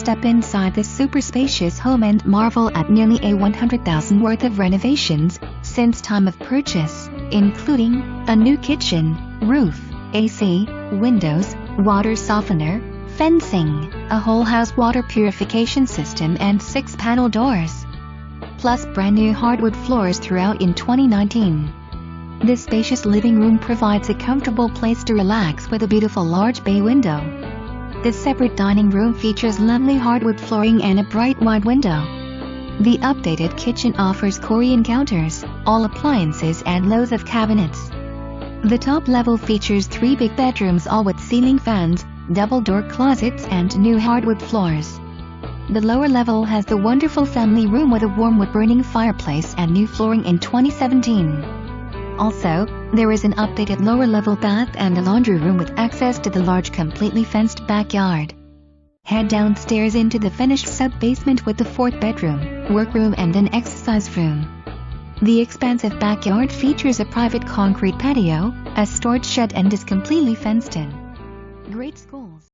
step inside this super spacious home and marvel at nearly $100,000 worth of renovations since time of purchase, including a new kitchen, roof, AC, windows, water softener, fencing, a whole house water purification system and 6-panel doors. Plus brand new hardwood floors throughout in 2019. This spacious living room provides a comfortable place to relax with a beautiful large bay window. This separate dining room features lovely hardwood flooring and a bright wide window. The updated kitchen offers Corian counters, all appliances and loads of cabinets. The top level features 3 big bedrooms, all with ceiling fans, double-door closets and new hardwood floors. The lower level has the wonderful family room with a warm wood-burning fireplace and new flooring in 2017. Also, there is an updated lower-level bath and a laundry room with access to the large completely fenced backyard. Head downstairs into the finished sub-basement with the 4th bedroom, workroom and an exercise room. The expansive backyard features a private concrete patio, a storage shed and is completely fenced in. Great schools.